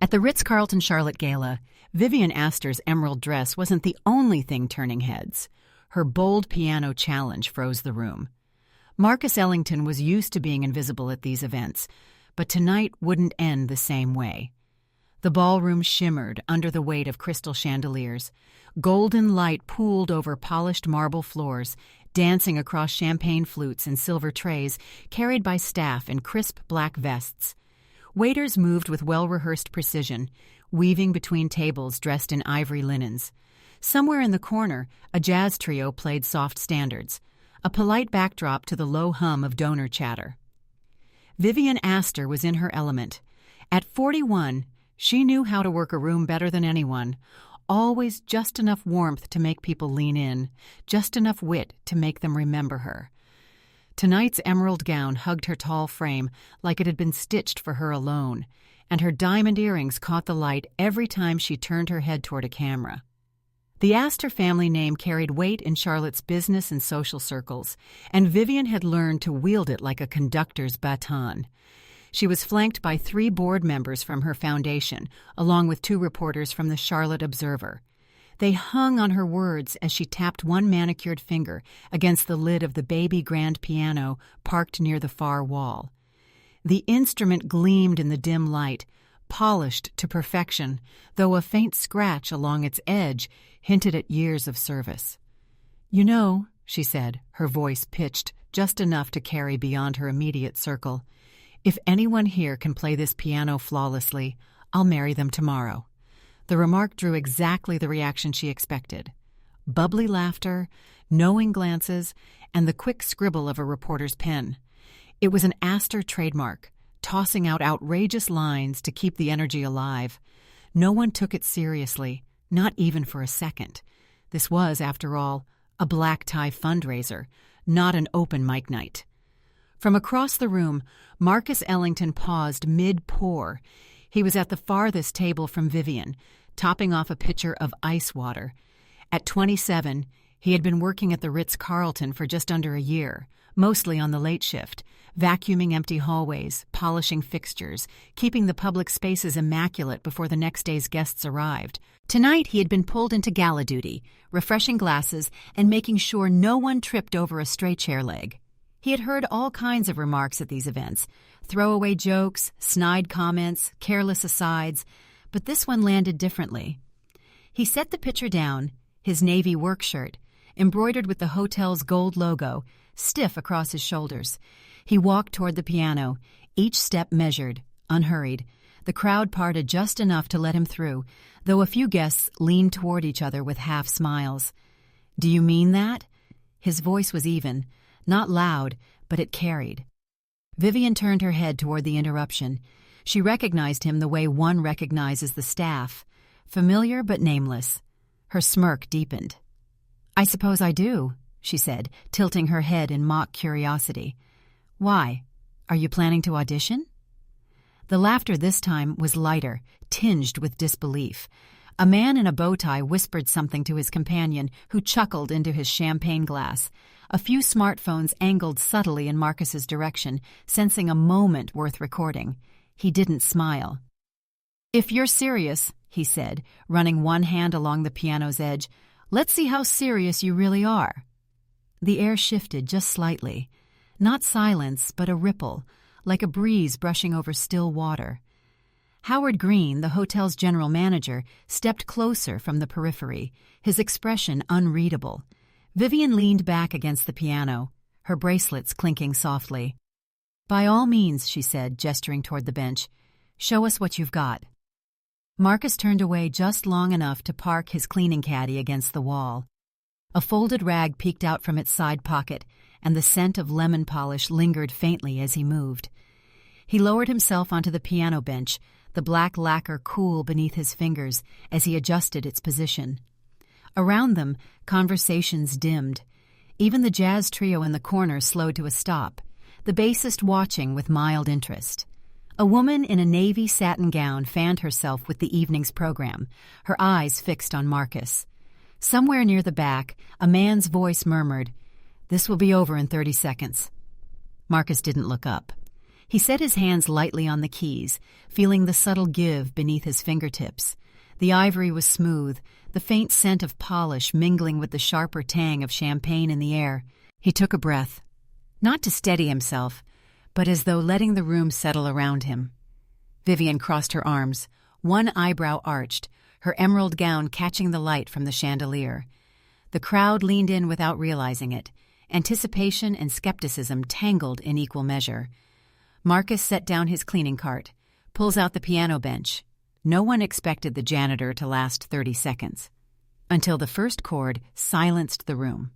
At the Ritz-Carlton Charlotte Gala, Vivian Astor's emerald dress wasn't the only thing turning heads. Her bold piano challenge froze the room. Marcus Ellington was used to being invisible at these events, but tonight wouldn't end the same way. The ballroom shimmered under the weight of crystal chandeliers. Golden light pooled over polished marble floors, dancing across champagne flutes and silver trays carried by staff in crisp black vests. Waiters moved with well-rehearsed precision, weaving between tables dressed in ivory linens. Somewhere in the corner, a jazz trio played soft standards, a polite backdrop to the low hum of donor chatter. Vivian Astor was in her element. At 41, she knew how to work a room better than anyone. Always just enough warmth to make people lean in, just enough wit to make them remember her. Tonight's emerald gown hugged her tall frame like it had been stitched for her alone, and her diamond earrings caught the light every time she turned her head toward a camera. The Astor family name carried weight in Charlotte's business and social circles, and Vivian had learned to wield it like a conductor's baton. She was flanked by 3 board members from her foundation, along with 2 reporters from the Charlotte Observer. They hung on her words as she tapped one manicured finger against the lid of the baby grand piano parked near the far wall. The instrument gleamed in the dim light, polished to perfection, though a faint scratch along its edge hinted at years of service. "You know," she said, her voice pitched just enough to carry beyond her immediate circle, "if anyone here can play this piano flawlessly, I'll marry them tomorrow." The remark drew exactly the reaction she expected. Bubbly laughter, knowing glances, and the quick scribble of a reporter's pen. It was an Astor trademark, tossing out outrageous lines to keep the energy alive. No one took it seriously, not even for a second. This was, after all, a black tie fundraiser, not an open mic night. From across the room, Marcus Ellington paused mid-pour. He was at the farthest table from Vivian, topping off a pitcher of ice water. At 27, he had been working at the Ritz-Carlton for just under a year, mostly on the late shift, vacuuming empty hallways, polishing fixtures, keeping the public spaces immaculate before the next day's guests arrived. Tonight he had been pulled into gala duty, refreshing glasses and making sure no one tripped over a stray chair leg. He had heard all kinds of remarks at these events, throwaway jokes, snide comments, careless asides, but this one landed differently. He set the pitcher down, his navy work shirt, embroidered with the hotel's gold logo, stiff across his shoulders. He walked toward the piano, each step measured, unhurried. The crowd parted just enough to let him through, though a few guests leaned toward each other with half smiles. "Do you mean that?" His voice was even, not loud, but it carried. Vivian turned her head toward the interruption. She recognized him the way one recognizes the staff, familiar but nameless. Her smirk deepened. "I suppose I do," she said, tilting her head in mock curiosity. "Why? Are you planning to audition?" The laughter this time was lighter, tinged with disbelief. A man in a bow tie whispered something to his companion, who chuckled into his champagne glass. A few smartphones angled subtly in Marcus's direction, sensing a moment worth recording. He didn't smile. "If you're serious," he said, running one hand along the piano's edge, "let's see how serious you really are." The air shifted just slightly. Not silence, but a ripple, like a breeze brushing over still water. Howard Green, the hotel's general manager, stepped closer from the periphery, his expression unreadable. Vivian leaned back against the piano, her bracelets clinking softly. "By all means," she said, gesturing toward the bench. "Show us what you've got." Marcus turned away just long enough to park his cleaning caddy against the wall. A folded rag peeked out from its side pocket, and the scent of lemon polish lingered faintly as he moved. He lowered himself onto the piano bench, the black lacquer cool beneath his fingers as he adjusted its position. Around them, conversations dimmed. Even the jazz trio in the corner slowed to a stop, the bassist watching with mild interest. A woman in a navy satin gown fanned herself with the evening's program, her eyes fixed on Marcus. Somewhere near the back, a man's voice murmured, "This will be over in 30 seconds." Marcus didn't look up. He set his hands lightly on the keys, feeling the subtle give beneath his fingertips. The ivory was smooth, the faint scent of polish mingling with the sharper tang of champagne in the air. He took a breath, not to steady himself, but as though letting the room settle around him. Vivian crossed her arms, one eyebrow arched, her emerald gown catching the light from the chandelier. The crowd leaned in without realizing it. Anticipation and skepticism tangled in equal measure. Marcus set down his cleaning cart, pulls out the piano bench. No one expected the janitor to last 30 seconds, until the first chord silenced the room.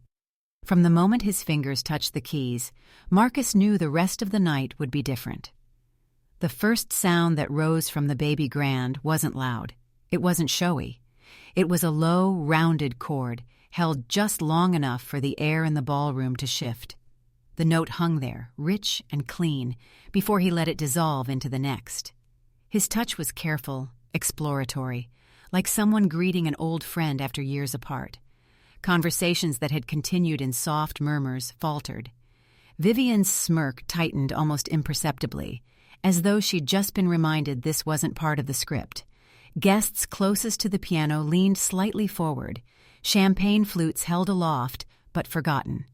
From the moment his fingers touched the keys, Marcus knew the rest of the night would be different. The first sound that rose from the baby grand wasn't loud. It wasn't showy. It was a low, rounded chord, held just long enough for the air in the ballroom to shift. The note hung there, rich and clean, before he let it dissolve into the next. His touch was careful, exploratory, like someone greeting an old friend after years apart. Conversations that had continued in soft murmurs faltered. Vivian's smirk tightened almost imperceptibly, as though she'd just been reminded this wasn't part of the script. Guests closest to the piano leaned slightly forward, champagne flutes held aloft, but forgotten.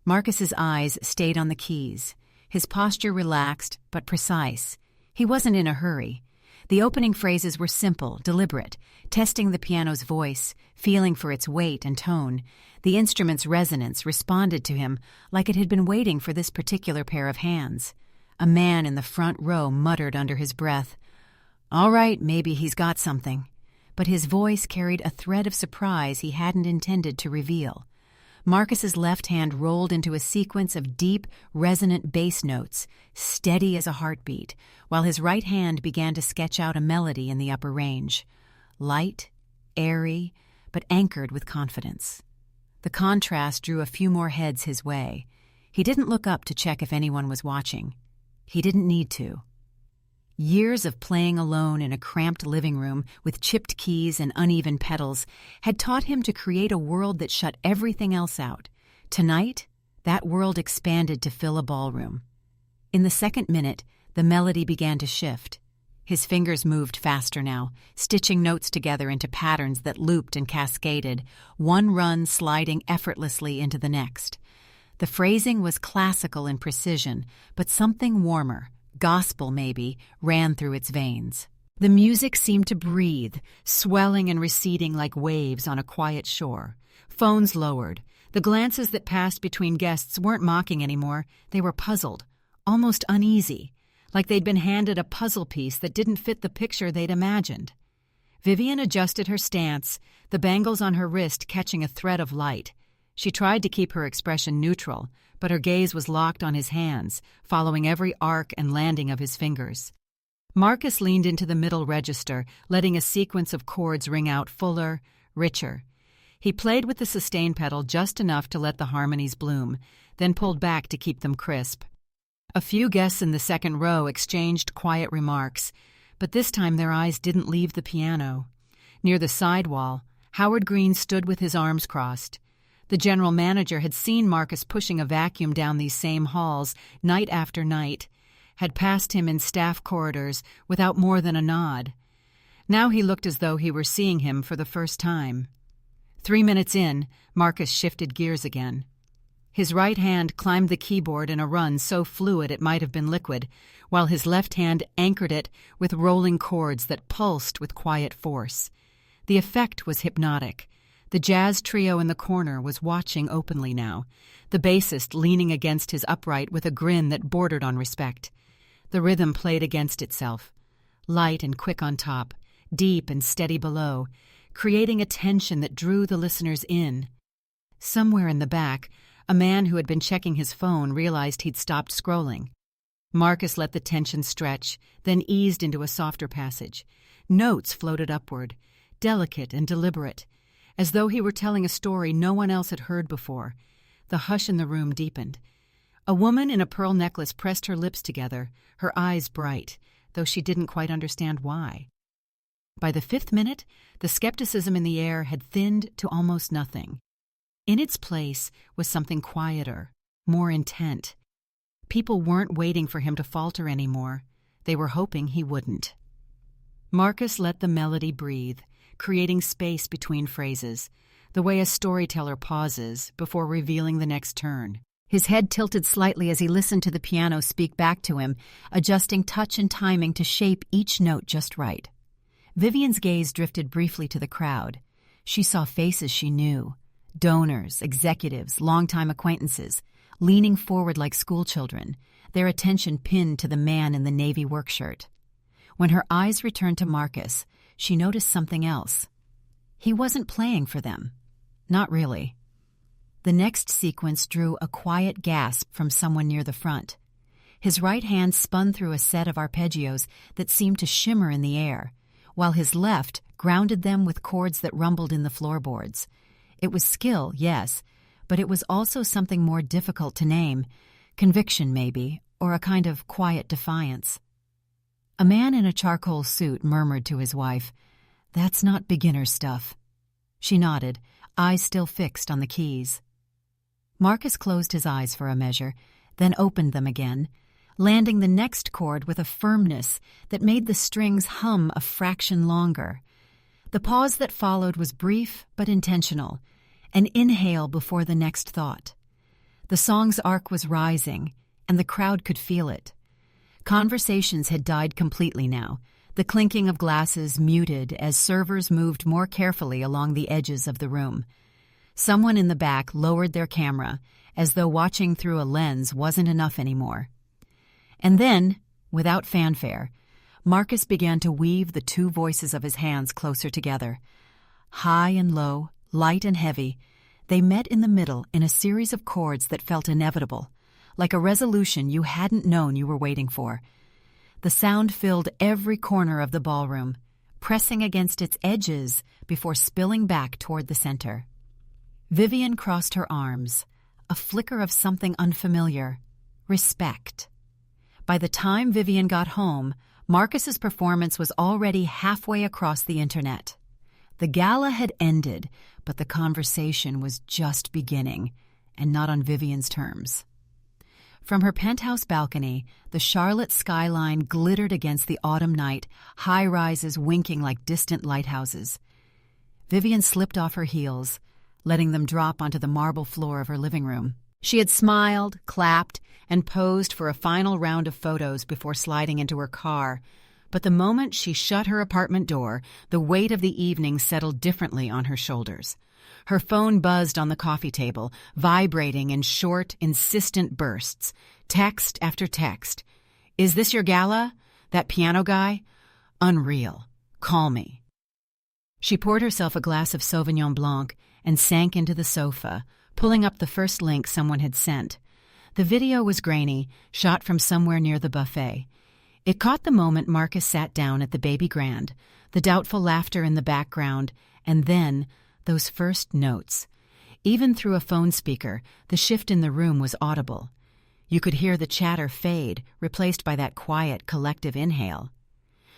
Marcus's eyes stayed on the keys, his posture relaxed but precise. He wasn't in a hurry. The opening phrases were simple, deliberate, testing the piano's voice, feeling for its weight and tone. The instrument's resonance responded to him like it had been waiting for this particular pair of hands. A man in the front row muttered under his breath, "All right, maybe he's got something." But his voice carried a thread of surprise he hadn't intended to reveal. Marcus's left hand rolled into a sequence of deep, resonant bass notes, steady as a heartbeat, while his right hand began to sketch out a melody in the upper range. Light, airy, but anchored with confidence. The contrast drew a few more heads his way. He didn't look up to check if anyone was watching. He didn't need to. Years of playing alone in a cramped living room with chipped keys and uneven pedals had taught him to create a world that shut everything else out. Tonight, that world expanded to fill a ballroom. In the second minute, the melody began to shift. His fingers moved faster now, stitching notes together into patterns that looped and cascaded, one run sliding effortlessly into the next. The phrasing was classical in precision, but something warmer, gospel maybe, ran through its veins. The music seemed to breathe, swelling and receding like waves on a quiet shore. Phones lowered. The glances that passed between guests weren't mocking anymore. They were puzzled, almost uneasy, like they'd been handed a puzzle piece that didn't fit the picture they'd imagined. Vivian adjusted her stance, the bangles on her wrist catching a thread of light. She tried to keep her expression neutral, but her gaze was locked on his hands, following every arc and landing of his fingers. Marcus leaned into the middle register, letting a sequence of chords ring out fuller, richer. He played with the sustain pedal just enough to let the harmonies bloom, then pulled back to keep them crisp. A few guests in the second row exchanged quiet remarks, but this time their eyes didn't leave the piano. Near the side wall, Howard Green stood with his arms crossed. The general manager had seen Marcus pushing a vacuum down these same halls night after night, had passed him in staff corridors without more than a nod. Now he looked as though he were seeing him for the first time. 3 minutes in, Marcus shifted gears again. His right hand climbed the keyboard in a run so fluid it might have been liquid, while his left hand anchored it with rolling chords that pulsed with quiet force. The effect was hypnotic. The jazz trio in the corner was watching openly now, the bassist leaning against his upright with a grin that bordered on respect. The rhythm played against itself, light and quick on top, deep and steady below, creating a tension that drew the listeners in. Somewhere in the back, a man who had been checking his phone realized he'd stopped scrolling. Marcus let the tension stretch, then eased into a softer passage. Notes floated upward, delicate and deliberate, as though he were telling a story no one else had heard before. The hush in the room deepened. A woman in a pearl necklace pressed her lips together, her eyes bright, though she didn't quite understand why. By the 5th minute, the skepticism in the air had thinned to almost nothing. In its place was something quieter, more intent. People weren't waiting for him to falter anymore. They were hoping he wouldn't. Marcus let the melody breathe, creating space between phrases, the way a storyteller pauses before revealing the next turn. His head tilted slightly as he listened to the piano speak back to him, adjusting touch and timing to shape each note just right. Vivian's gaze drifted briefly to the crowd. She saw faces she knew, donors, executives, longtime acquaintances, leaning forward like schoolchildren, their attention pinned to the man in the navy work shirt. When her eyes returned to Marcus, she noticed something else. He wasn't playing for them. Not really. The next sequence drew a quiet gasp from someone near the front. His right hand spun through a set of arpeggios that seemed to shimmer in the air, while his left grounded them with chords that rumbled in the floorboards. It was skill, yes, but it was also something more difficult to name. Conviction, maybe, or a kind of quiet defiance. A man in a charcoal suit murmured to his wife, "That's not beginner stuff." She nodded, eyes still fixed on the keys. Marcus closed his eyes for a measure, then opened them again, landing the next chord with a firmness that made the strings hum a fraction longer. The pause that followed was brief but intentional, an inhale before the next thought. The song's arc was rising, and the crowd could feel it. Conversations had died completely now, the clinking of glasses muted as servers moved more carefully along the edges of the room. Someone in the back lowered their camera, as though watching through a lens wasn't enough anymore. And then, without fanfare, Marcus began to weave the two voices of his hands closer together. High and low, light and heavy, they met in the middle in a series of chords that felt inevitable, like a resolution you hadn't known you were waiting for. The sound filled every corner of the ballroom, pressing against its edges before spilling back toward the center. Vivian crossed her arms, a flicker of something unfamiliar, respect. By the time Vivian got home, Marcus's performance was already halfway across the internet. The gala had ended, but the conversation was just beginning, and not on Vivian's terms. From her penthouse balcony, the Charlotte skyline glittered against the autumn night, high-rises winking like distant lighthouses. Vivian slipped off her heels, letting them drop onto the marble floor of her living room. She had smiled, clapped, and posed for a final round of photos before sliding into her car. But the moment she shut her apartment door, the weight of the evening settled differently on her shoulders. Her phone buzzed on the coffee table, vibrating in short, insistent bursts. Text after text. "Is this your gala? That piano guy? Unreal. Call me." She poured herself a glass of Sauvignon Blanc and sank into the sofa, pulling up the first link someone had sent. The video was grainy, shot from somewhere near the buffet. It caught the moment Marcus sat down at the baby grand, the doubtful laughter in the background, and then those first notes. Even through a phone speaker, the shift in the room was audible. You could hear the chatter fade, replaced by that quiet, collective inhale.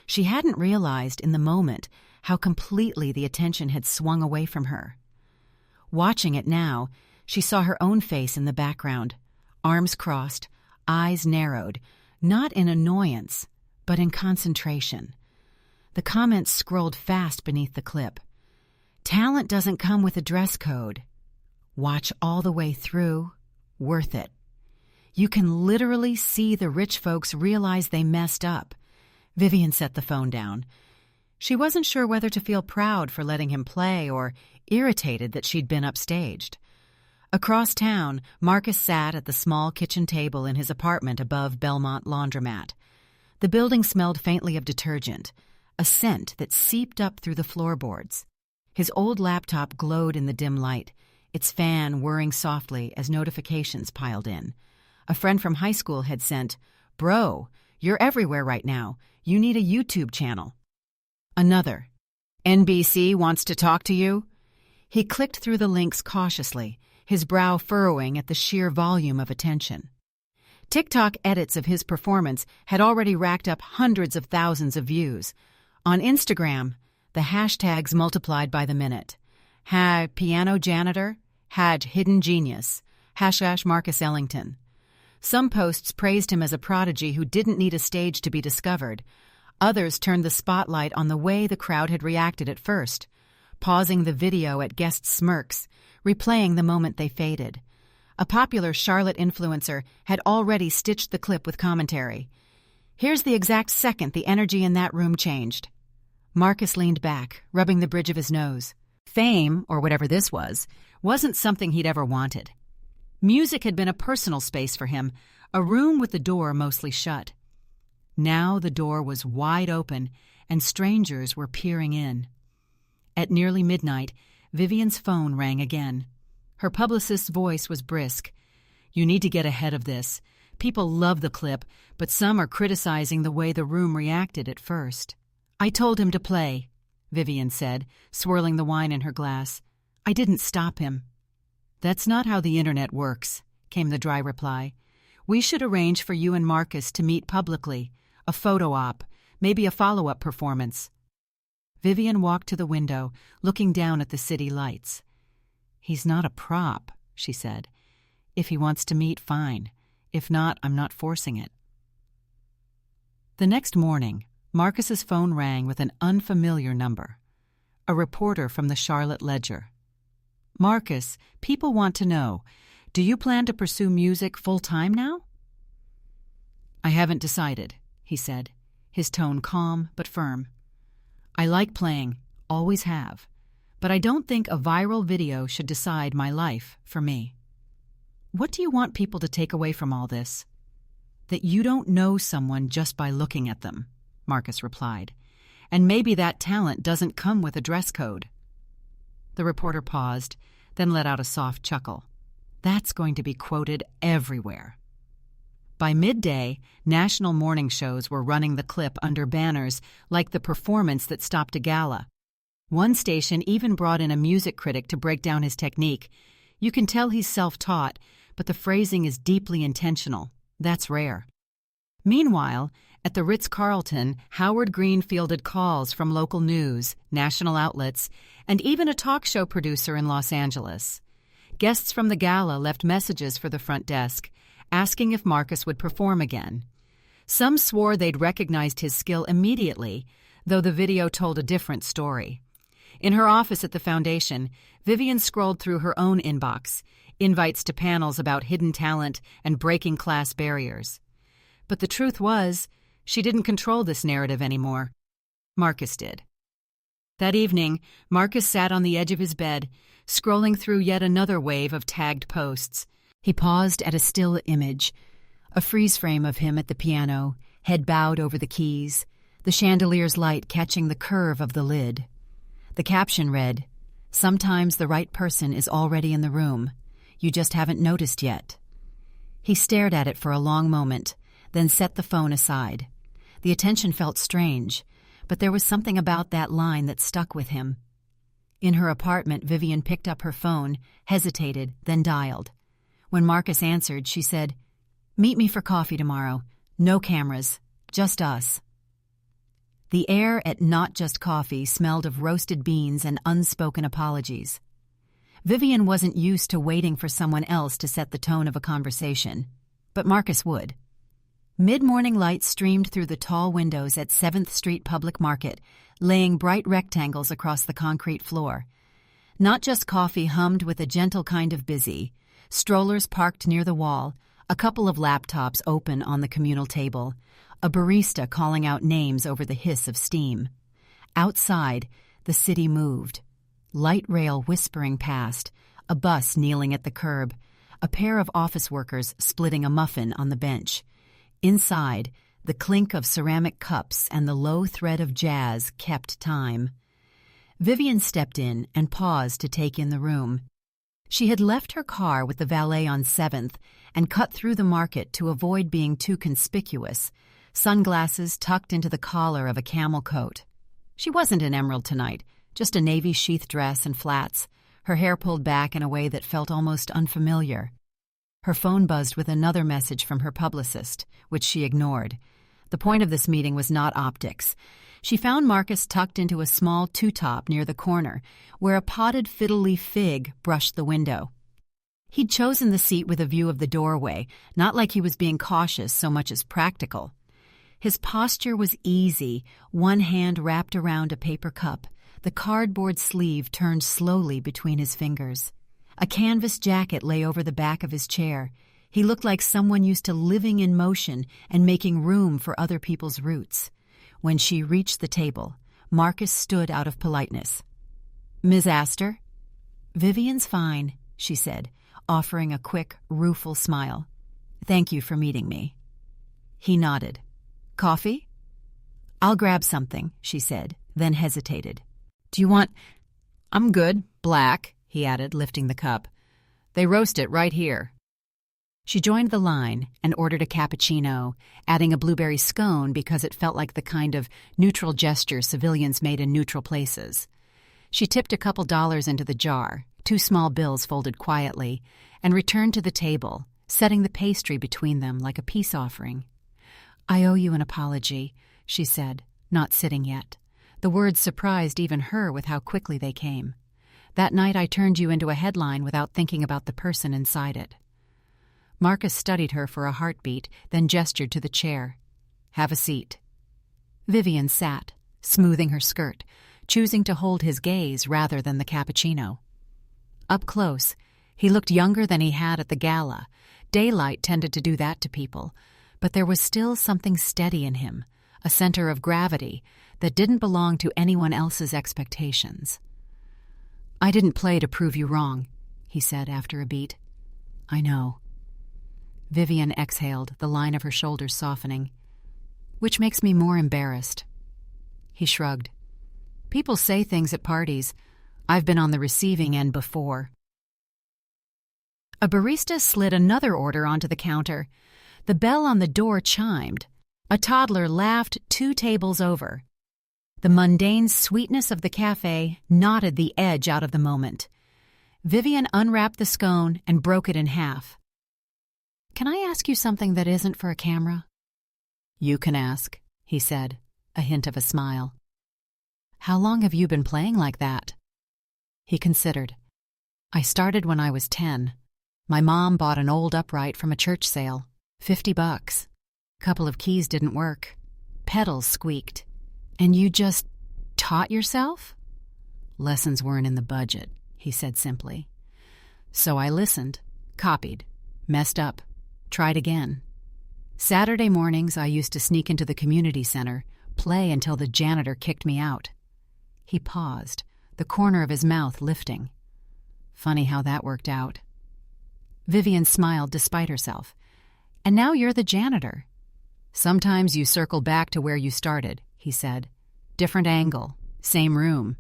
She hadn't realized in the moment how completely the attention had swung away from her. Watching it now, she saw her own face in the background, arms crossed, eyes narrowed, not in annoyance, but in concentration. The comments scrolled fast beneath the clip. "Talent doesn't come with a dress code. Watch all the way through. Worth it." You can literally see the rich folks realize they messed up. Vivian set the phone down. She wasn't sure whether to feel proud for letting him play or irritated that she'd been upstaged. Across town, Marcus sat at the small kitchen table in his apartment above Belmont Laundromat. The building smelled faintly of detergent, a scent that seeped up through the floorboards. His old laptop glowed in the dim light, its fan whirring softly as notifications piled in. A friend from high school had sent, "Bro, you're everywhere right now. You need a YouTube channel." Another, "NBC wants to talk to you." He clicked through the links cautiously, his brow furrowing at the sheer volume of attention. TikTok edits of his performance had already racked up hundreds of thousands of views. On Instagram, the hashtags multiplied by the minute. # piano janitor, # hidden genius, # Marcus Ellington. Some posts praised him as a prodigy who didn't need a stage to be discovered. Others turned the spotlight on the way the crowd had reacted at first, pausing the video at guest smirks, replaying the moment they faded. A popular Charlotte influencer had already stitched the clip with commentary. "Here's the exact second the energy in that room changed." Marcus leaned back, rubbing the bridge of his nose. Fame, or whatever this was, wasn't something he'd ever wanted. Music had been a personal space for him, a room with the door mostly shut. Now the door was wide open, and strangers were peering in. At nearly midnight, Vivian's phone rang again. Her publicist's voice was brisk. "You need to get ahead of this. People love the clip, but some are criticizing the way the room reacted at first." "I told him to play," Vivian said, swirling the wine in her glass. "I didn't stop him." "That's not how the internet works," came the dry reply. "We should arrange for you and Marcus to meet publicly, a photo op, maybe a follow-up performance." Vivian walked to the window, looking down at the city lights. "He's not a prop," she said. "If he wants to meet, fine. If not, I'm not forcing it." The next morning, Marcus's phone rang with an unfamiliar number. A reporter from the Charlotte Ledger. "Marcus, people want to know, do you plan to pursue music full-time now?" "I haven't decided," he said, his tone calm but firm. "I like playing, always have, but I don't think a viral video should decide my life for me." "What do you want people to take away from all this?" "That you don't know someone just by looking at them," Marcus replied. "And maybe that talent doesn't come with a dress code." The reporter paused, then let out a soft chuckle. "That's going to be quoted everywhere." By midday, national morning shows were running the clip under banners like the performance that stopped a gala. One station even brought in a music critic to break down his technique. "You can tell he's self-taught, but the phrasing is deeply intentional. That's rare." Meanwhile, at the Ritz-Carlton, Howard Green fielded calls from local news, national outlets, and even a talk show producer in Los Angeles. Guests from the gala left messages for the front desk, asking if Marcus would perform again. Some swore they'd recognized his skill immediately, though the video told a different story. In her office at the foundation, Vivian scrolled through her own inbox, invites to panels about hidden talent and breaking class barriers. But the truth was, she didn't control this narrative anymore. Marcus did. That evening, Marcus sat on the edge of his bed, scrolling through yet another wave of tagged posts. He paused at a still image, a freeze frame of him at the piano, head bowed over the keys, the chandelier's light catching the curve of the lid. The caption read, "Sometimes the right person is already in the room. You just haven't noticed yet." He stared at it for a long moment, then set the phone aside. The attention felt strange, but there was something about that line that stuck with him. In her apartment, Vivian picked up her phone, hesitated, then dialed. When Marcus answered, she said, "Meet me for coffee tomorrow. No cameras, just us." The air at Not Just Coffee smelled of roasted beans and unspoken apologies. Vivian wasn't used to waiting for someone else to set the tone of a conversation, but Marcus would. Mid-morning light streamed through the tall windows at 7th Street Public Market, laying bright rectangles across the concrete floor. Not Just Coffee hummed with a gentle kind of busy, strollers parked near the wall, a couple of laptops open on the communal table, a barista calling out names over the hiss of steam. Outside, the city moved. Light rail whispering past, a bus kneeling at the curb, a pair of office workers splitting a muffin on the bench. Inside, the clink of ceramic cups and the low thread of jazz kept time. Vivian stepped in and paused to take in the room. She had left her car with the valet on 7th and cut through the market to avoid being too conspicuous, sunglasses tucked into the collar of a camel coat. She wasn't in emerald tonight, just a navy sheath dress and flats, her hair pulled back in a way that felt almost unfamiliar. Her phone buzzed with another message from her publicist, which she ignored. The point of this meeting was not optics. She found Marcus tucked into a small two-top near the corner, where a potted fiddle leaf fig brushed the window. He'd chosen the seat with a view of the doorway, not like he was being cautious so much as practical. His posture was easy, one hand wrapped around a paper cup, the cardboard sleeve turned slowly between his fingers. A canvas jacket lay over the back of his chair. He looked like someone used to living in motion and making room for other people's roots. When she reached the table, Marcus stood out of politeness. "Ms. Astor?" "Vivian's fine," she said, offering a quick, rueful smile. "Thank you for meeting me." He nodded. "Coffee?" "I'll grab something," she said, then hesitated. "Do you want—" "I'm good, black," he added, lifting the cup. "They roast it right here." She joined the line and ordered a cappuccino, adding a blueberry scone because it felt like the kind of neutral gesture civilians made in neutral places. She tipped a couple dollars into the jar, 2 small bills folded quietly, and returned to the table, setting the pastry between them like a peace offering. "I owe you an apology," she said, not sitting yet. The words surprised even her with how quickly they came. "That night I turned you into a headline without thinking about the person inside it." Marcus studied her for a heartbeat, then gestured to the chair. "Have a seat." Vivian sat, smoothing her skirt, choosing to hold his gaze rather than the cappuccino. Up close, he looked younger than he had at the gala. Daylight tended to do that to people, but there was still something steady in him, a center of gravity that didn't belong to anyone else's expectations. "I didn't play to prove you wrong," he said after a beat. "I know." Vivian exhaled, the line of her shoulders softening. "Which makes me more embarrassed." He shrugged. "People say things at parties. I've been on the receiving end before." A barista slid another order onto the counter. The bell on the door chimed. A toddler laughed 2 tables over. The mundane sweetness of the cafe knotted the edge out of the moment. Vivian unwrapped the scone and broke it in half. "Can I ask you something that isn't for a camera?" "You can ask," he said, a hint of a smile. "How long have you been playing like that?" He considered. "I started when I was 10. My mom bought an old upright from a church sale. $50. Couple of keys didn't work. Pedals squeaked. And you just taught yourself?" "Lessons weren't in the budget," he said simply. "So I listened, copied, messed up, tried again. Saturday mornings I used to sneak into the community center, play until the janitor kicked me out." He paused, the corner of his mouth lifting. "Funny how that worked out." Vivian smiled despite herself. "And now you're the janitor." "Sometimes you circle back to where you started," he said. "Different angle, same room."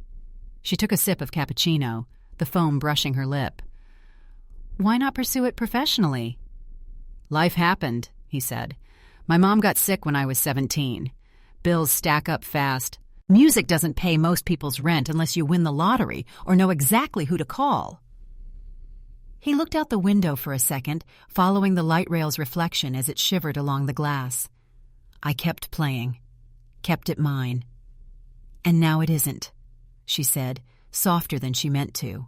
She took a sip of cappuccino, the foam brushing her lip. "Why not pursue it professionally?" "Life happened," he said. "My mom got sick when I was 17. Bills stack up fast. Music doesn't pay most people's rent unless you win the lottery or know exactly who to call." He looked out the window for a second, following the light rail's reflection as it shivered along the glass. "I kept playing. Kept it mine. And now it isn't," she said, softer than she meant to.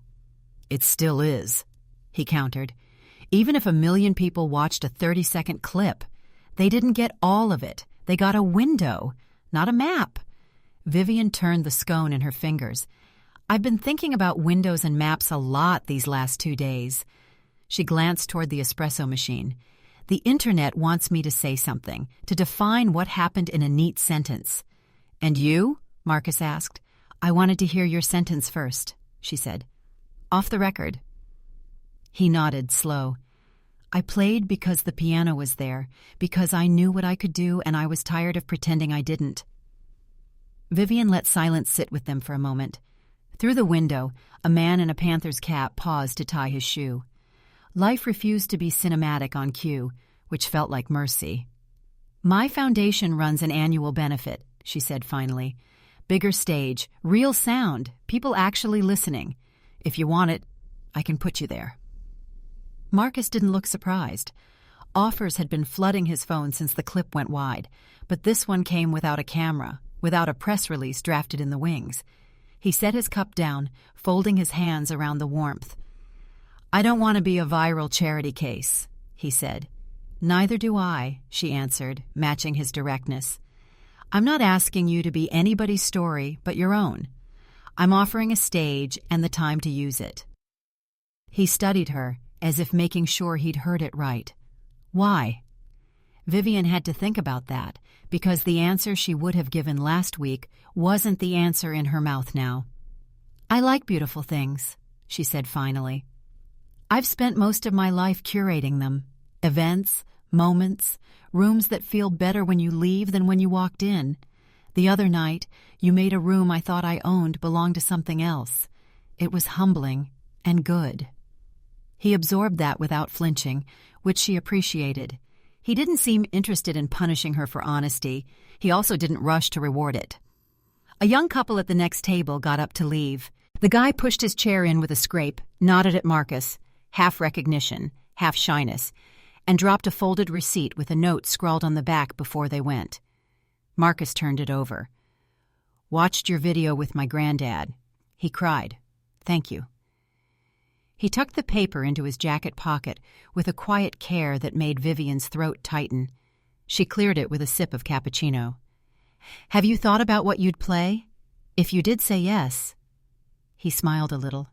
"It still is," he countered. "Even if 1 million people watched a 30-second clip, they didn't get all of it. They got a window, not a map." Vivian turned the scone in her fingers. "I've been thinking about windows and maps a lot these last 2 days." She glanced toward the espresso machine. "The internet wants me to say something, to define what happened in a neat sentence." "And you?" Marcus asked. "I wanted to hear your sentence first," she said. "Off the record." He nodded, slow. "I played because the piano was there, because I knew what I could do and I was tired of pretending I didn't." Vivian let silence sit with them for a moment. Through the window, a man in a Panther's cap paused to tie his shoe. Life refused to be cinematic on cue, which felt like mercy. "My foundation runs an annual benefit," she said finally. "Bigger stage, real sound, people actually listening. If you want it, I can put you there." Marcus didn't look surprised. Offers had been flooding his phone since the clip went wide, but this one came without a camera, without a press release drafted in the wings. He set his cup down, folding his hands around the warmth. "I don't want to be a viral charity case," he said. "Neither do I," she answered, matching his directness. "I'm not asking you to be anybody's story but your own. I'm offering a stage and the time to use it." He studied her, as if making sure he'd heard it right. Why? Vivian had to think about that, because the answer she would have given last week wasn't the answer in her mouth now. "I like beautiful things," she said finally. "I've spent most of my life curating them. Events, moments, rooms that feel better when you leave than when you walked in. The other night, you made a room I thought I owned belong to something else. It was humbling and good." He absorbed that without flinching, which she appreciated. He didn't seem interested in punishing her for honesty. He also didn't rush to reward it. A young couple at the next table got up to leave. The guy pushed his chair in with a scrape, nodded at Marcus, half recognition, half shyness, and dropped a folded receipt with a note scrawled on the back before they went. Marcus turned it over. "Watched your video with my granddad. He cried. Thank you." He tucked the paper into his jacket pocket with a quiet care that made Vivian's throat tighten. She cleared it with a sip of cappuccino. "Have you thought about what you'd play? If you did say yes." He smiled a little.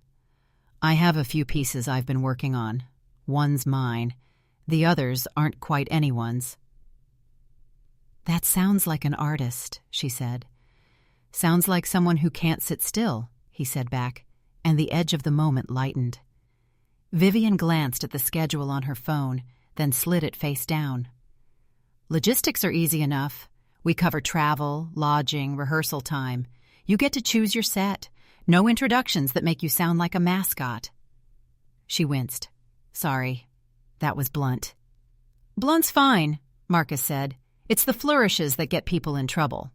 "I have a few pieces I've been working on. One's mine. The others aren't quite anyone's." "That sounds like an artist," she said. "Sounds like someone who can't sit still," he said back, and the edge of the moment lightened. Vivian glanced at the schedule on her phone, then slid it face down. "Logistics are easy enough. We cover travel, lodging, rehearsal time. You get to choose your set. No introductions that make you sound like a mascot." She winced. "Sorry. That was blunt." "Blunt's fine," Marcus said. "It's the flourishes that get people in trouble."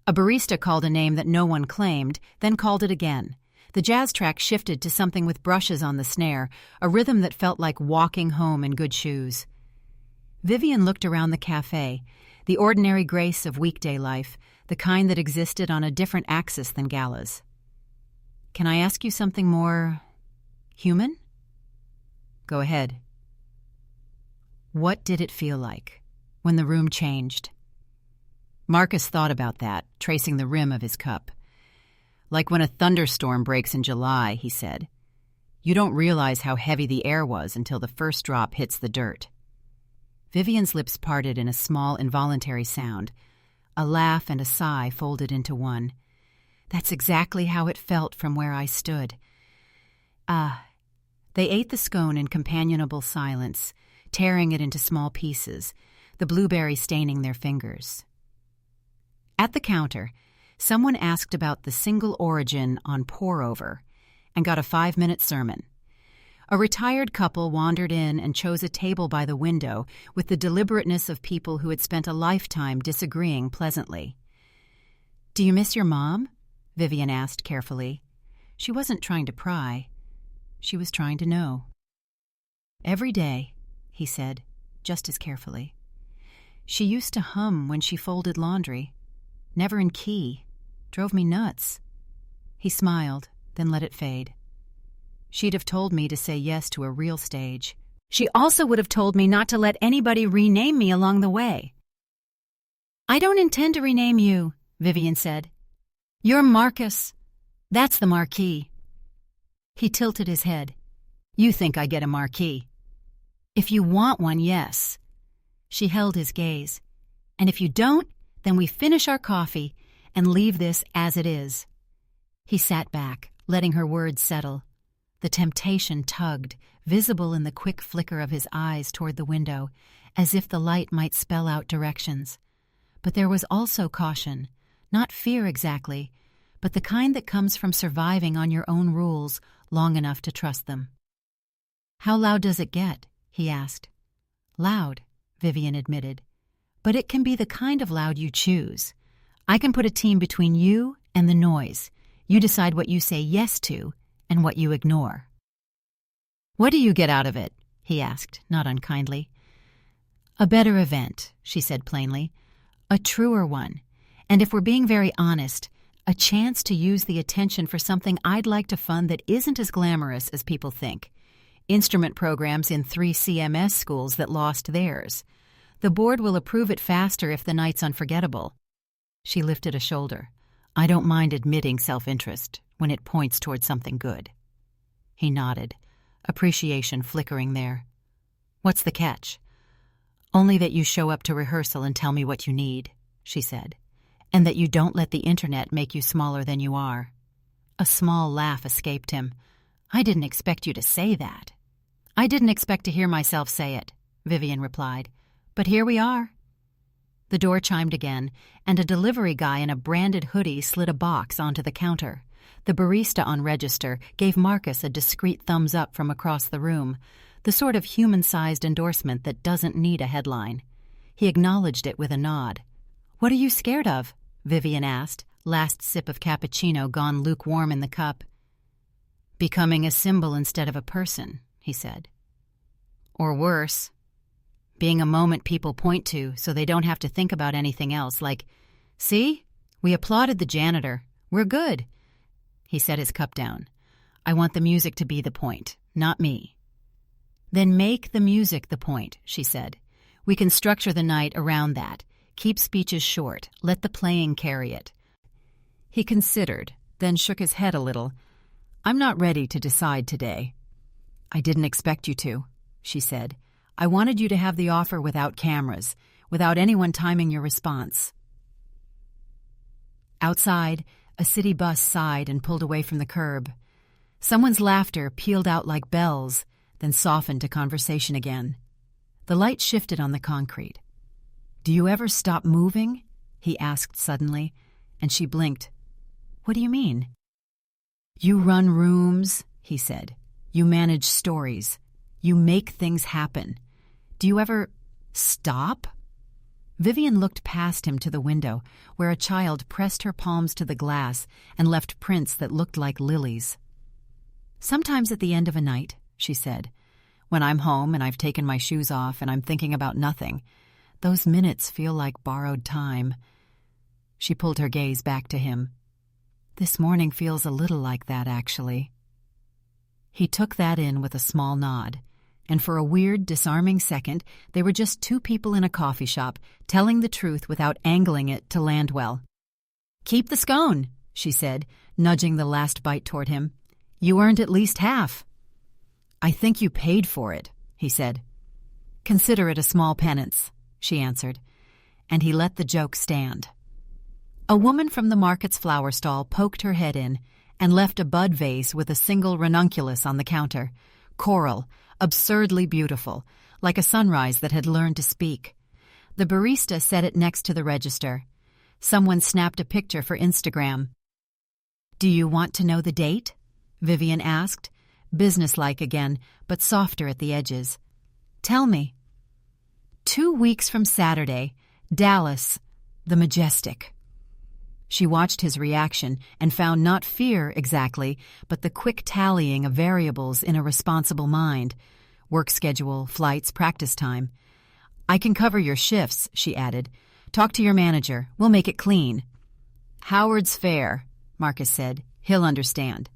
A barista called a name that no one claimed, then called it again. The jazz track shifted to something with brushes on the snare, a rhythm that felt like walking home in good shoes. Vivian looked around the cafe, the ordinary grace of weekday life, the kind that existed on a different axis than galas. "Can I ask you something more human?" "Go ahead." What did it feel like when the room changed? Marcus thought about that, tracing the rim of his cup. "Like when a thunderstorm breaks in July," he said. "You don't realize how heavy the air was until the first drop hits the dirt." Vivian's lips parted in a small, involuntary sound. A laugh and a sigh folded into one. "That's exactly how it felt from where I stood." They ate the scone in companionable silence, tearing it into small pieces, the blueberry staining their fingers. At the counter, someone asked about the single origin on pour-over and got a 5-minute sermon. A retired couple wandered in and chose a table by the window with the deliberateness of people who had spent a lifetime disagreeing pleasantly. "Do you miss your mom?" Vivian asked carefully. She wasn't trying to pry. She was trying to know. "Every day," he said, just as carefully. "She used to hum when she folded laundry. Never in key. Drove me nuts." He smiled, then let it fade. "She'd have told me to say yes to a real stage. She also would have told me not to let anybody rename me along the way." "I don't intend to rename you," Vivian said. "You're Marcus. That's the marquee." He tilted his head. "You think I get a marquee?" "If you want one, yes." She held his gaze. "And if you don't, then we finish our coffee and leave this as it is." He sat back, letting her words settle. The temptation tugged, visible in the quick flicker of his eyes toward the window, as if the light might spell out directions. But there was also caution, not fear exactly, but the kind that comes from surviving on your own rules long enough to trust them. "How loud does it get?" he asked. "Loud," Vivian admitted. "But it can be the kind of loud you choose. I can put a team between you and the noise. You decide what you say yes to and what you ignore." "What do you get out of it?" he asked, not unkindly. "A better event," she said plainly. "A truer one. And if we're being very honest, a chance to use the attention for something I'd like to fund that isn't as glamorous as people think. instrument programs in 3 CMS schools that lost theirs. The board will approve it faster if the night's unforgettable. She lifted a shoulder. I don't mind admitting self-interest when it points toward something good. He nodded, appreciation flickering there. What's the catch? Only that you show up to rehearsal and tell me what you need, she said, and that you don't let the internet make you smaller than you are. A small laugh escaped him. I didn't expect you to say that. I didn't expect to hear myself say it, Vivian replied. But here we are. The door chimed again, and a delivery guy in a branded hoodie slid a box onto the counter. The barista on register gave Marcus a discreet thumbs up from across the room, the sort of human-sized endorsement that doesn't need a headline. He acknowledged it with a nod. What are you scared of? Vivian asked, last sip of cappuccino gone lukewarm in the cup. Becoming a symbol instead of a person, he said. Or worse, being a moment people point to so they don't have to think about anything else, like, see, we applauded the janitor. We're good. He set his cup down. I want the music to be the point, not me. Then make the music the point, she said. We can structure the night around that. Keep speeches short. Let the playing carry it. He considered, then shook his head a little. I'm not ready to decide today. I didn't expect you to, she said. I wanted you to have the offer without cameras, without anyone timing your response. Outside, a city bus sighed and pulled away from the curb. Someone's laughter pealed out like bells, then softened to conversation again. The light shifted on the concrete. Do you ever stop moving? He asked suddenly, and she blinked. What do you mean? You run rooms, he said. You manage stories. You make things happen. Do you ever stop? Vivian looked past him to the window, where a child pressed her palms to the glass and left prints that looked like lilies. Sometimes at the end of a night, she said, when I'm home and I've taken my shoes off and I'm thinking about nothing, those minutes feel like borrowed time. She pulled her gaze back to him. This morning feels a little like that, actually. He took that in with a small nod, and for a weird, disarming second, they were just two people in a coffee shop, telling the truth without angling it to land well. Keep the scone, she said, nudging the last bite toward him. You earned at least half. I think you paid for it, he said. Consider it a small penance, she answered, and he let the joke stand. A woman from the market's flower stall poked her head in and left a bud vase with a single ranunculus on the counter, coral, absurdly beautiful, like a sunrise that had learned to speak. The barista set it next to the register. Someone snapped a picture for Instagram. Do you want to know the date? Vivian asked, businesslike again, but softer at the edges. Tell me. 2 weeks from Saturday, Dallas, the Majestic. She watched his reaction and found not fear exactly, but the quick tallying of variables in a responsible mind. Work schedule, flights, practice time. I can cover your shifts, she added. Talk to your manager. We'll make it clean. Howard's fair, Marcus said. He'll understand.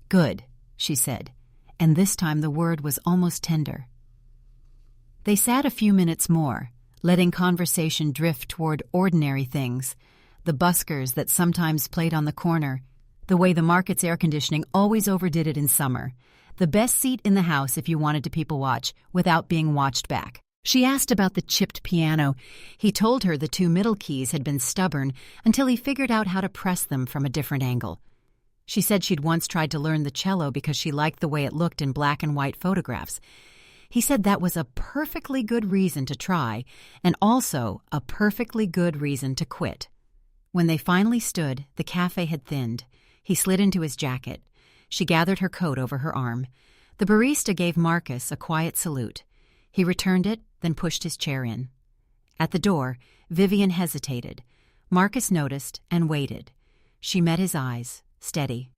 Good, she said, and this time the word was almost tender. They sat a few minutes more, letting conversation drift toward ordinary things, the buskers that sometimes played on the corner, the way the market's air conditioning always overdid it in summer, the best seat in the house if you wanted to people watch without being watched back. She asked about the chipped piano. He told her the 2 middle keys had been stubborn until he figured out how to press them from a different angle. She said she'd once tried to learn the cello because she liked the way it looked in black and white photographs. He said that was a perfectly good reason to try, and also a perfectly good reason to quit. When they finally stood, the cafe had thinned. He slid into his jacket. She gathered her coat over her arm. The barista gave Marcus a quiet salute. He returned it, then pushed his chair in. At the door, Vivian hesitated. Marcus noticed and waited. She met his eyes, steady.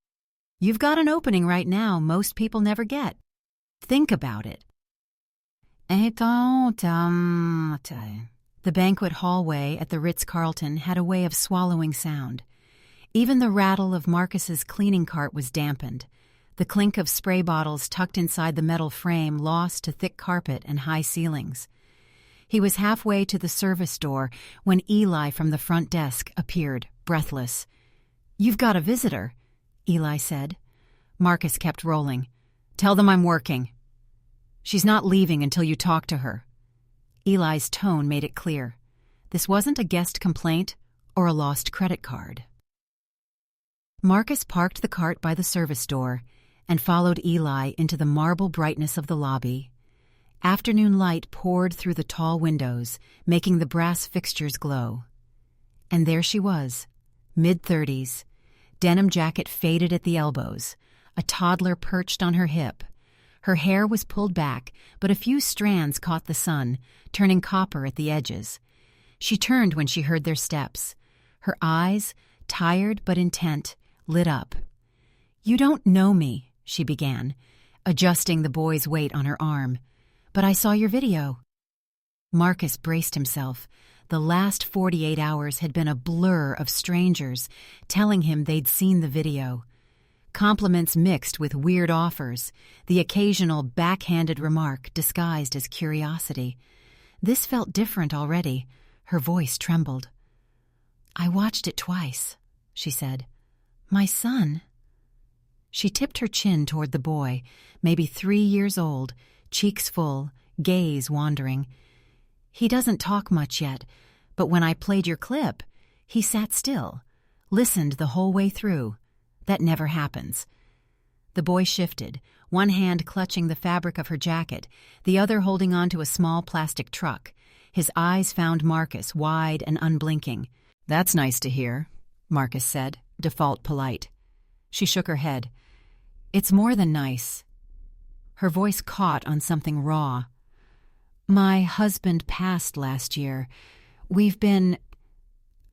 You've got an opening right now most people never get. Think about it. The banquet hallway at the Ritz-Carlton had a way of swallowing sound. Even the rattle of Marcus's cleaning cart was dampened. the clink of spray bottles tucked inside the metal frame lost to thick carpet and high ceilings. He was halfway to the service door when Eli from the front desk appeared, breathless. "You've got a visitor," Eli said. Marcus kept rolling. "Tell them I'm working." "She's not leaving until you talk to her." Eli's tone made it clear. This wasn't a guest complaint or a lost credit card. Marcus parked the cart by the service door and followed Eli into the marble brightness of the lobby. Afternoon light poured through the tall windows, making the brass fixtures glow. And there she was, mid-30s, denim jacket faded at the elbows, a toddler perched on her hip. Her hair was pulled back, but a few strands caught the sun, turning copper at the edges. She turned when she heard their steps. Her eyes, tired but intent, lit up. "You don't know me," she began, adjusting the boy's weight on her arm. "But I saw your video." Marcus braced himself. The last 48 hours had been a blur of strangers telling him they'd seen the video. Compliments mixed with weird offers, the occasional backhanded remark disguised as curiosity. This felt different already. Her voice trembled. "I watched it twice," she said. "My son." She tipped her chin toward the boy, maybe 3 years old, cheeks full, gaze wandering. "He doesn't talk much yet, but when I played your clip, he sat still, listened the whole way through. That never happens." The boy shifted, one hand clutching the fabric of her jacket, the other holding on to a small plastic truck. His eyes found Marcus, wide and unblinking. "That's nice to hear," Marcus said, default polite. She shook her head. "It's more than nice." Her voice caught on something raw. "My husband passed last year. We've been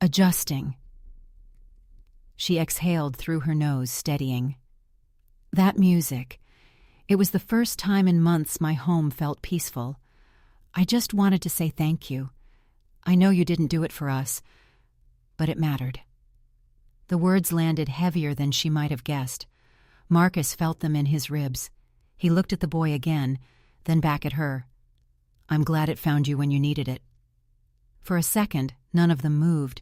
adjusting." She exhaled through her nose, steadying. "That music. It was the first time in months my home felt peaceful. I just wanted to say thank you. I know you didn't do it for us, but it mattered." The words landed heavier than she might have guessed. Marcus felt them in his ribs. He looked at the boy again, then back at her. "I'm glad it found you when you needed it." For a second, none of them moved.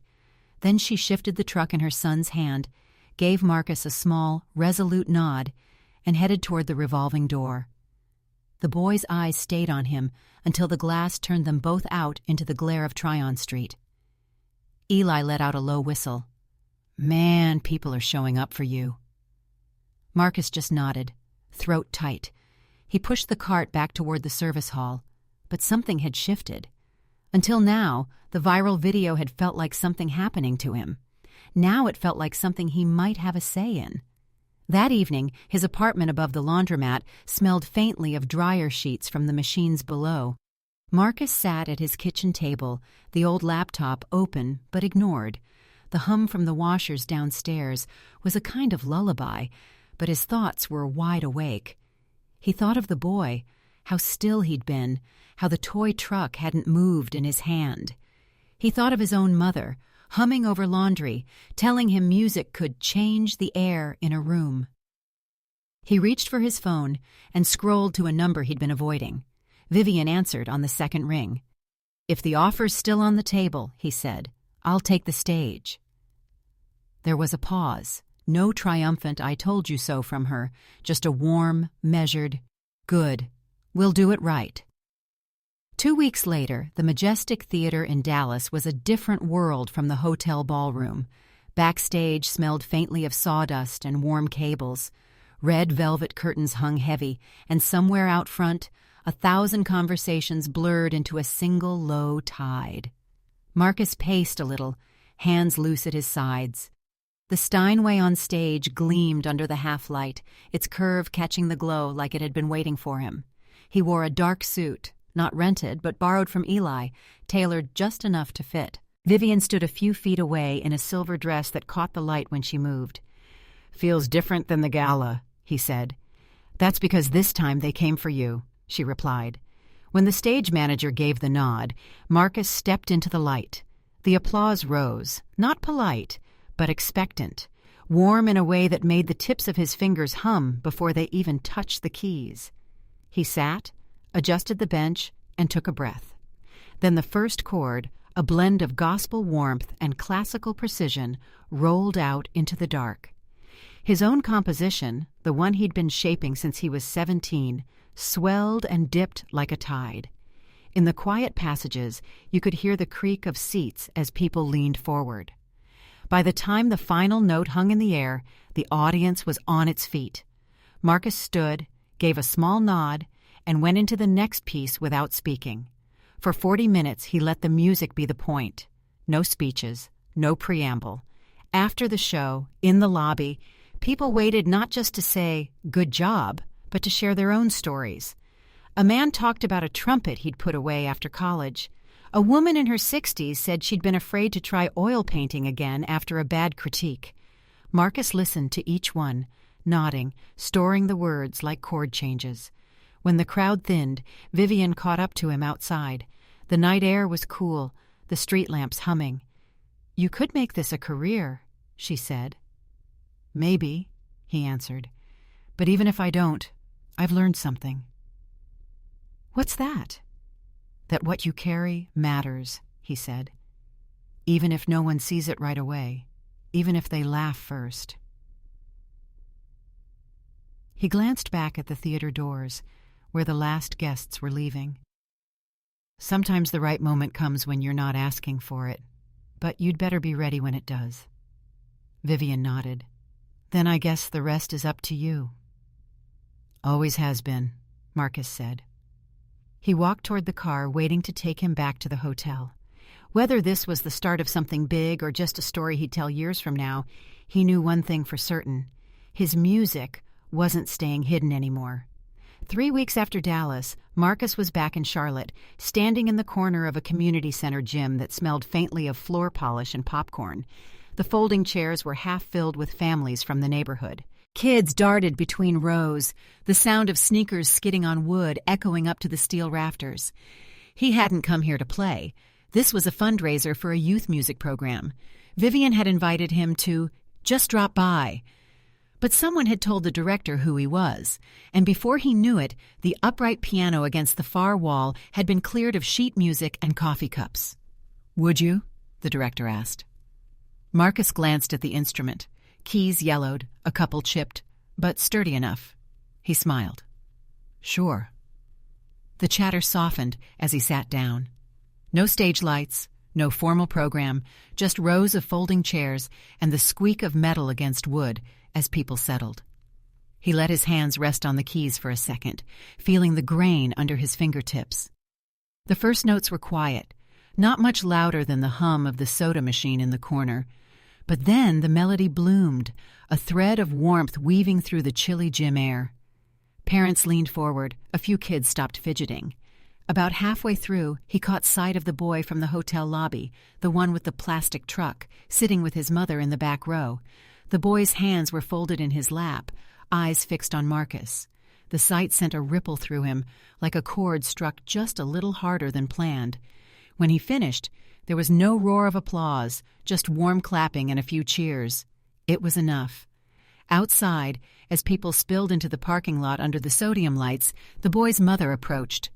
Then she shifted the truck in her son's hand, gave Marcus a small, resolute nod, and headed toward the revolving door. The boy's eyes stayed on him until the glass turned them both out into the glare of Tryon Street. Eli let out a low whistle. "Man, people are showing up for you." Marcus just nodded, throat tight. He pushed the cart back toward the service hall, but something had shifted. Until now, the viral video had felt like something happening to him. Now it felt like something he might have a say in. That evening, his apartment above the laundromat smelled faintly of dryer sheets from the machines below. Marcus sat at his kitchen table, the old laptop open but ignored. The hum from the washers downstairs was a kind of lullaby, but his thoughts were wide awake. He thought of the boy, how still he'd been, how the toy truck hadn't moved in his hand. He thought of his own mother, humming over laundry, telling him music could change the air in a room. He reached for his phone and scrolled to a number he'd been avoiding. Vivian answered on the second ring. "If the offer's still on the table," he said, "I'll take the stage." There was a pause. No triumphant "I told you so" from her, just a warm, measured, "Good. We'll do it right." 2 weeks later, the Majestic Theater in Dallas was a different world from the hotel ballroom. Backstage smelled faintly of sawdust and warm cables. Red velvet curtains hung heavy, and somewhere out front, 1,000 conversations blurred into a single low tide. Marcus paced a little, hands loose at his sides. The Steinway on stage gleamed under the half-light, its curve catching the glow like it had been waiting for him. He wore a dark suit, not rented but borrowed from Eli, tailored just enough to fit. Vivian stood a few feet away in a silver dress that caught the light when she moved. "Feels different than the gala," he said. "That's because this time they came for you," she replied. When the stage manager gave the nod, Marcus stepped into the light. The applause rose, not polite, but expectant. warm in a way that made the tips of his fingers hum before they even touched the keys. He sat, adjusted the bench, and took a breath. Then the first chord, a blend of gospel warmth and classical precision, rolled out into the dark. His own composition, the one he'd been shaping since he was 17, swelled and dipped like a tide. In the quiet passages, you could hear the creak of seats as people leaned forward. By the time the final note hung in the air, the audience was on its feet. Marcus stood, gave a small nod, and went into the next piece without speaking. For 40 minutes he let the music be the point. No speeches, no preamble. After the show, in the lobby, people waited not just to say, "Good job," but to share their own stories. A man talked about a trumpet he'd put away after college. A woman in her 60s said she'd been afraid to try oil painting again after a bad critique. Marcus listened to each one, nodding, storing the words like chord changes. When the crowd thinned, Vivian caught up to him outside. The night air was cool, the street lamps humming. "You could make this a career," she said. "Maybe," he answered. "But even if I don't, I've learned something." "What's that?" "That what you carry matters," he said. "Even if no one sees it right away, even if they laugh first." He glanced back at the theater doors, where the last guests were leaving. "Sometimes the right moment comes when you're not asking for it, but you'd better be ready when it does." Vivian nodded. "Then I guess the rest is up to you." "Always has been," Marcus said. He walked toward the car, waiting to take him back to the hotel. Whether this was the start of something big or just a story he'd tell years from now, he knew one thing for certain. His music wasn't staying hidden anymore. 3 weeks after Dallas, Marcus was back in Charlotte, standing in the corner of a community center gym that smelled faintly of floor polish and popcorn. The folding chairs were half filled with families from the neighborhood. Kids darted between rows, the sound of sneakers skidding on wood echoing up to the steel rafters. He hadn't come here to play. This was a fundraiser for a youth music program. Vivian had invited him to just drop by. But someone had told the director who he was, and before he knew it, the upright piano against the far wall had been cleared of sheet music and coffee cups. "Would you?" the director asked. Marcus glanced at the instrument. Keys yellowed, a couple chipped, but sturdy enough. He smiled. "Sure." The chatter softened as he sat down. No stage lights, no formal program, just rows of folding chairs and the squeak of metal against wood as people settled. He let his hands rest on the keys for a second, feeling the grain under his fingertips. The first notes were quiet, not much louder than the hum of the soda machine in the corner. But then the melody bloomed, a thread of warmth weaving through the chilly gym air. Parents leaned forward, a few kids stopped fidgeting. About halfway through, he caught sight of the boy from the hotel lobby, the one with the plastic truck, sitting with his mother in the back row. The boy's hands were folded in his lap, eyes fixed on Marcus. The sight sent a ripple through him, like a chord struck just a little harder than planned. When he finished, there was no roar of applause, just warm clapping and a few cheers. It was enough. Outside, as people spilled into the parking lot under the sodium lights, the boy's mother approached.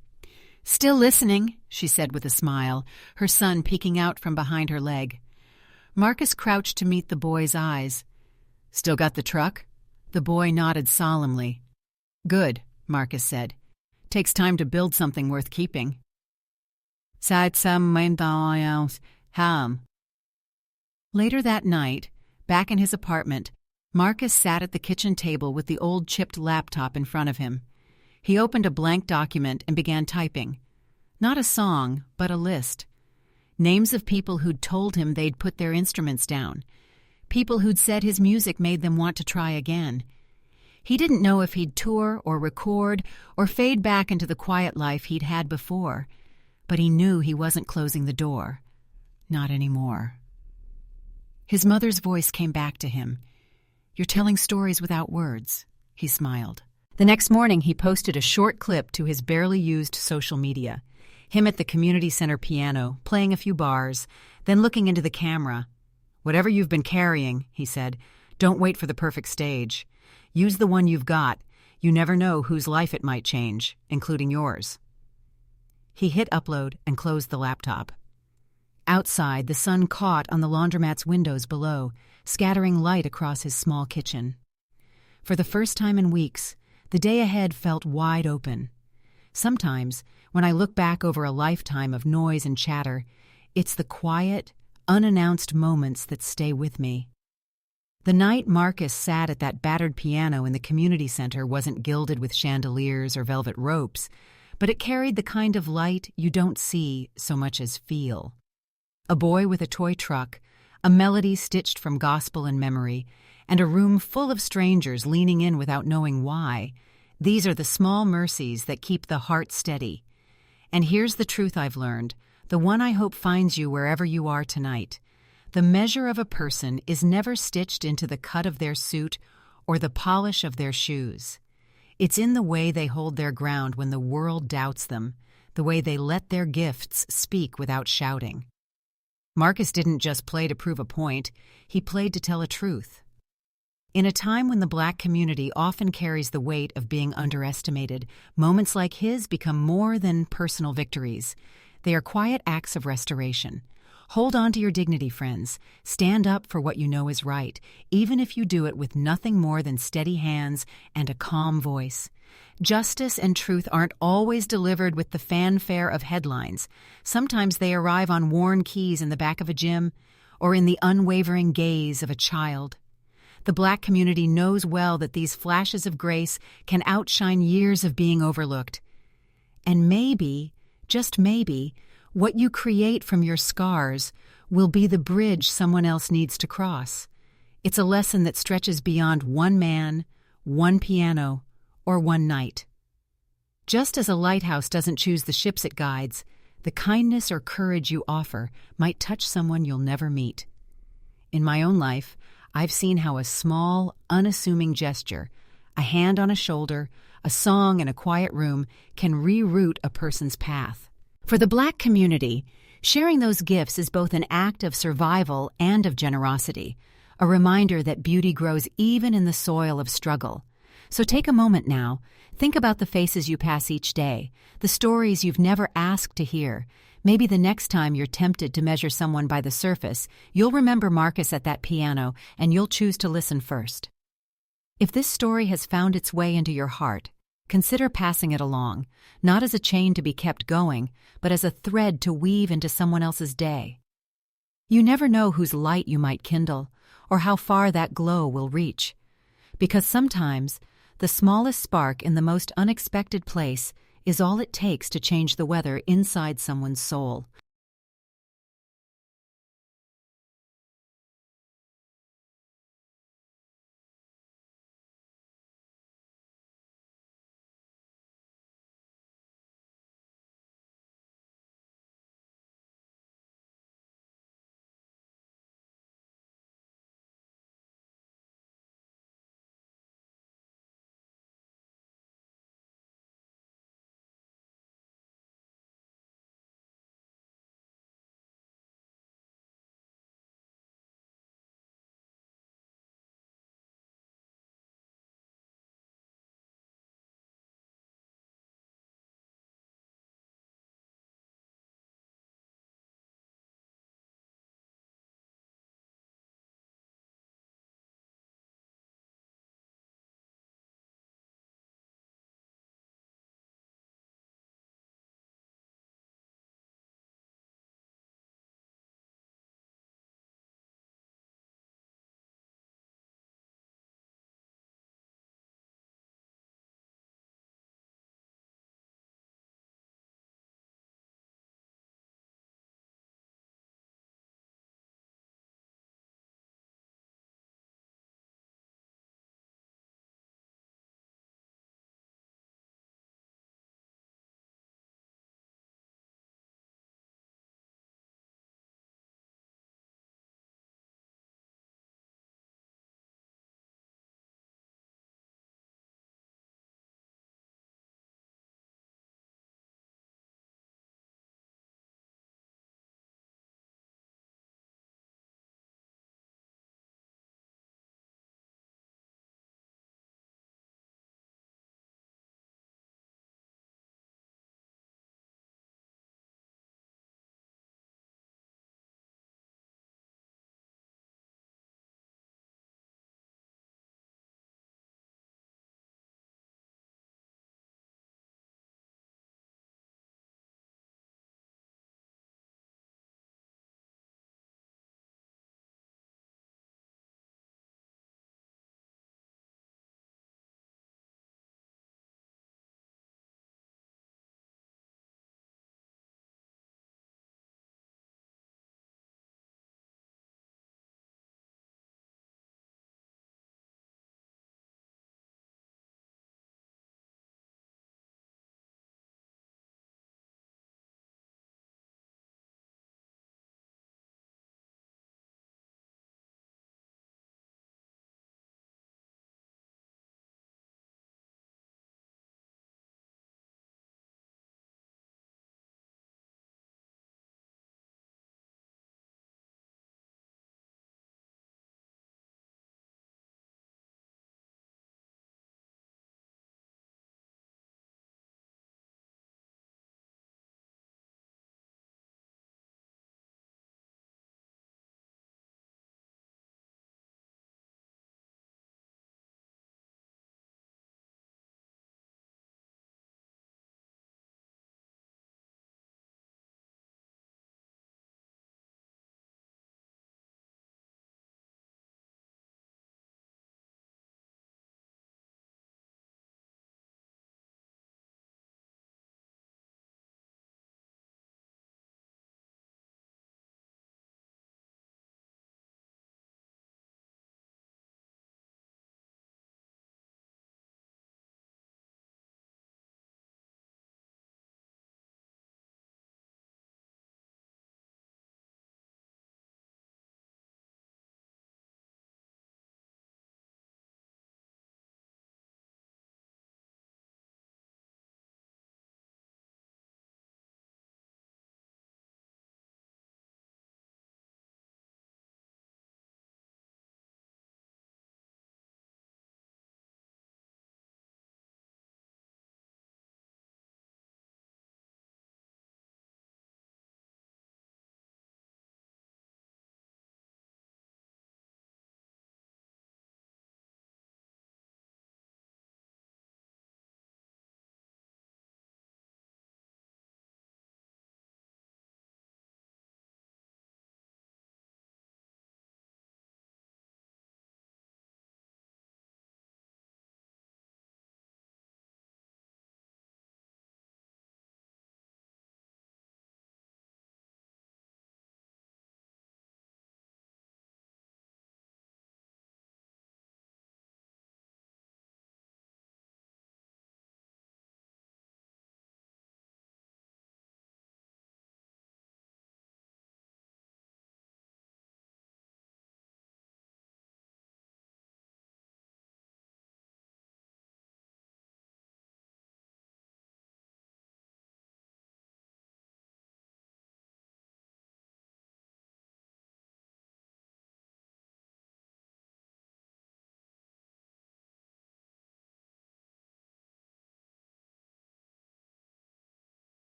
"Still listening," she said with a smile, her son peeking out from behind her leg. Marcus crouched to meet the boy's eyes. "Still got the truck?" The boy nodded solemnly. "Good," Marcus said. "Takes time to build something worth keeping." Later that night, back in his apartment, Marcus sat at the kitchen table with the old chipped laptop in front of him. He opened a blank document and began typing. Not a song, but a list. Names of people who'd told him they'd put their instruments down. People who'd said his music made them want to try again. He didn't know if he'd tour or record or fade back into the quiet life he'd had before, but he knew he wasn't closing the door. Not anymore. His mother's voice came back to him. "You're telling stories without words," he smiled. The next morning, he posted a short clip to his barely used social media. Him at the community center piano, playing a few bars, then looking into the camera. "Whatever you've been carrying," he said, Don't wait for the perfect stage. Use the one you've got. You never know whose life it might change, including yours. He hit upload and closed the laptop. Outside, the sun caught on the laundromat's windows below, scattering light across his small kitchen. For the first time in weeks, the day ahead felt wide open. Sometimes, when I look back over a lifetime of noise and chatter, it's the quiet, unannounced moments that stay with me. The night Marcus sat at that battered piano in the community center wasn't gilded with chandeliers or velvet ropes, but it carried the kind of light you don't see so much as feel. A boy with a toy truck, a melody stitched from gospel and memory, and a room full of strangers leaning in without knowing why. These are the small mercies that keep the heart steady. And here's the truth I've learned, the one I hope finds you wherever you are tonight. The measure of a person is never stitched into the cut of their suit or the polish of their shoes. It's in the way they hold their ground when the world doubts them, the way they let their gifts speak without shouting. Marcus didn't just play to prove a point, he played to tell a truth. In a time when the Black community often carries the weight of being underestimated, moments like his become more than personal victories. They are quiet acts of restoration. Hold on to your dignity, friends. Stand up for what you know is right, even if you do it with nothing more than steady hands and a calm voice. Justice and truth aren't always delivered with the fanfare of headlines. Sometimes they arrive on worn keys in the back of a gym or in the unwavering gaze of a child. The Black community knows well that these flashes of grace can outshine years of being overlooked. And maybe, just maybe, what you create from your scars will be the bridge someone else needs to cross. It's a lesson that stretches beyond one man, one piano, or one night. Just as a lighthouse doesn't choose the ships it guides, the kindness or courage you offer might touch someone you'll never meet. In my own life, I've seen how a small, unassuming gesture, a hand on a shoulder, a song in a quiet room, can reroute a person's path. For the Black community, sharing those gifts is both an act of survival and of generosity, a reminder that beauty grows even in the soil of struggle. So take a moment now, think about the faces you pass each day, the stories you've never asked to hear. Maybe the next time you're tempted to measure someone by the surface, you'll remember Marcus at that piano and you'll choose to listen first. If this story has found its way into your heart, consider passing it along, not as a chain to be kept going, but as a thread to weave into someone else's day. You never know whose light you might kindle, or how far that glow will reach. Because sometimes, the smallest spark in the most unexpected place is all it takes to change the weather inside someone's soul.